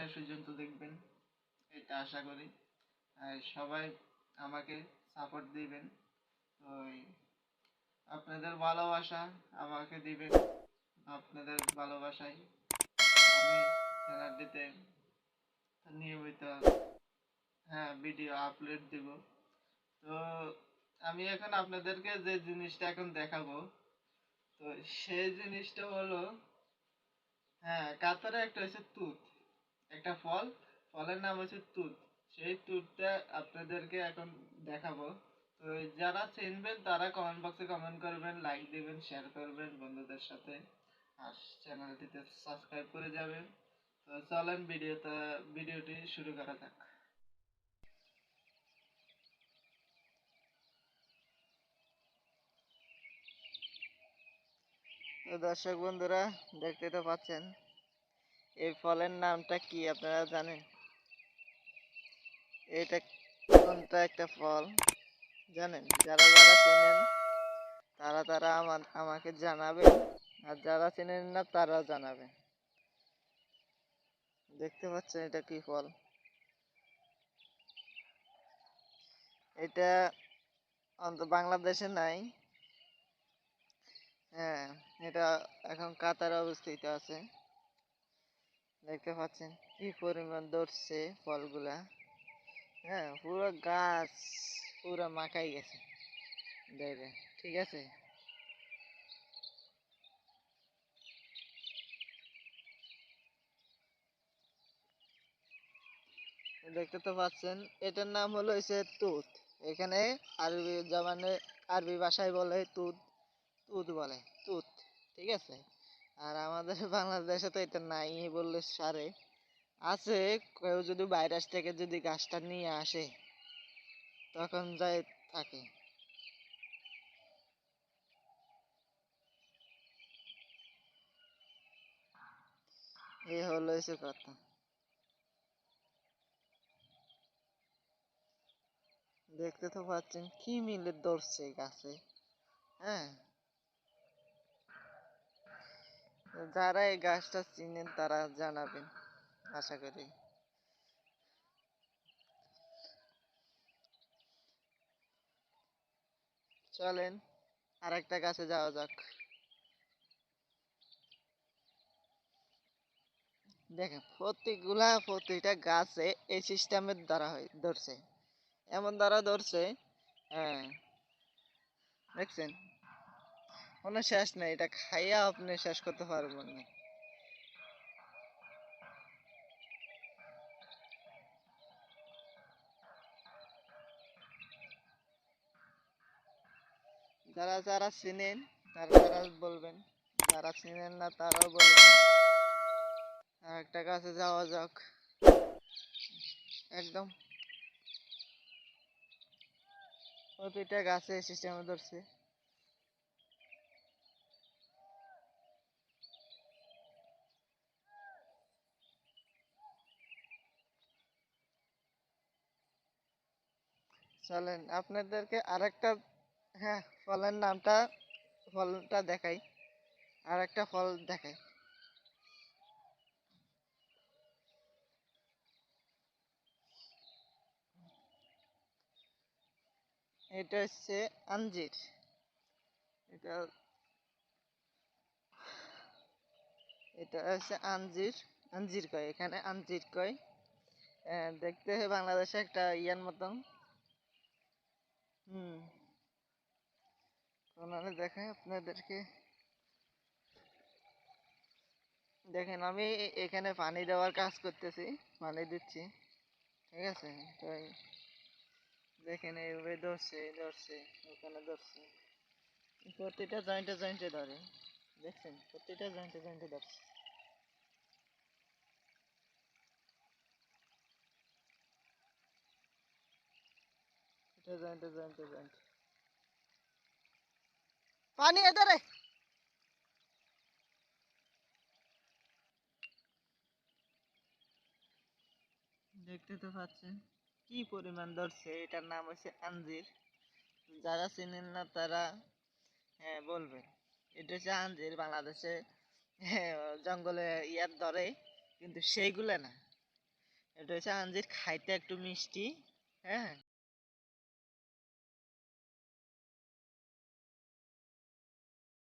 শেষ পর্যন্ত দেখবেন, এটা আশা করি। আর সবাই আমাকে সাপোর্ট দিবেন। ওই আপনাদের ভালোবাসা আমাকে দিবেন। আপনাদের ভালোবাসায় আমি চ্যানেলটিতে নিয়মিত ভিডিও আপলোড দিব। তো আমি এখন আপনাদেরকে যে জিনিসটা এখন দেখাবো, তো সেই জিনিসটা হলো কাতারে একটা হচ্ছে তুত, একটা ফলের নাম হচ্ছে তুত। সেই তুতটা আপনাদেরকে এখন দেখাবো। তো যারা চিনবেন তারা কমেন্ট বক্সে কমেন্ট করবেন, লাইক দিবেন, শেয়ার করবেন বন্ধুদের সাথে, আর চ্যানেলটিতে সাবস্ক্রাইব করে যাবেন। তো চলেন ভিডিওটি শুরু করা যাক। তো দর্শক বন্ধুরা, দেখতে তো পাচ্ছেন এই ফলের নামটা কি আপনারা জানেন? এটা কোনটা একটা ফল জানেন? যারা যারা চেনেন তারা আমাকে জানাবেন, আর যারা চেনেন না তারা জানাবেন। দেখতে পাচ্ছেন এটা কি ফল? এটা বাংলাদেশে নাই। এটা এখন কাতারে অবস্থিত আছে। দেখতে পাচ্ছেন কি পরিমাণ ধরছে ফলগুলা। পুরো গাছ পুরো মাখাই গেছে। ঠিক আছে। দেখতে তো পাচ্ছেন এটার নাম হলো তুত। এখানে আরবি জবানে, আরবি ভাষায় বলে তুত, তুত বলে তুত। ঠিক আছে। আর আমাদের বাংলাদেশে তো এটা নাই বললে সারে। আছে, কেউ যদি ভাইরাস থেকে যদি গাছটা নিয়ে আসে তখন যায় থাকে। এই হলো এসে কথা। দেখতে তো পাচ্ছেন কি মিলে ধরছে গাছে। হ্যাঁ, যারা এই গাছটা চিনেন তারা জানাবেন আশা করি। চলেন আর একটা গাছে যাওয়া যাক। দেখেন প্রতিটা গাছে এই সিস্টেমের দ্বারা ধরছে, এমন দ্বারা ধরছে। হ্যাঁ, দেখছেন কোনো শেষ নেই, এটা খাইয়া আপনি শেষ করতে পারবেন না। যারা যারা চিনেন তারা বলবেন, যারা চিনেন না তারাও বলবেন। আর একটা গাছে যাওয়া যাক। একদম প্রতিটা গাছে সিস্টেমে ধরছে। চলেন আপনাদেরকে আরেকটা ফলের নামটা, ফলটা দেখাই। আরেকটা ফল দেখাই। এটা হচ্ছে আঞ্জির। এটা এটা হচ্ছে আঞ্জির। আঞ্জির কয় এখানে, আঞ্জির কয়। দেখতে বাংলাদেশে একটা ইয়ার মতন। হুম, ওনারা দেখায় আপনাদেরকে। দেখেন আমি এখানে পানি দেওয়ার কাজ করতেছি, পানি দিচ্ছি। ঠিক আছে। তো দেখেন এইভাবে ধরছে ধরছে, ওখানে ধরছে, প্রতিটা জয়েন্টে জয়েন্টে ধরে। দেখছেন প্রতিটা জয়েন্টে জয়েন্টে ধরছে। এটা জয়েন্টে জয়েন্টে জয়েন্ট। পানি এধারে। দেখতে তো পাচ্ছেন কি পরিমাণ ধরছে। এটার নাম হচ্ছে আঞ্জির। যারা চিনেন না তারা বলবেন। এটা হচ্ছে আঞ্জির। বাংলাদেশে জঙ্গলে ইয়ার ধরে, কিন্তু সেইগুলো না, এটা হচ্ছে আঞ্জির, খাইতে একটু মিষ্টি। হ্যাঁ,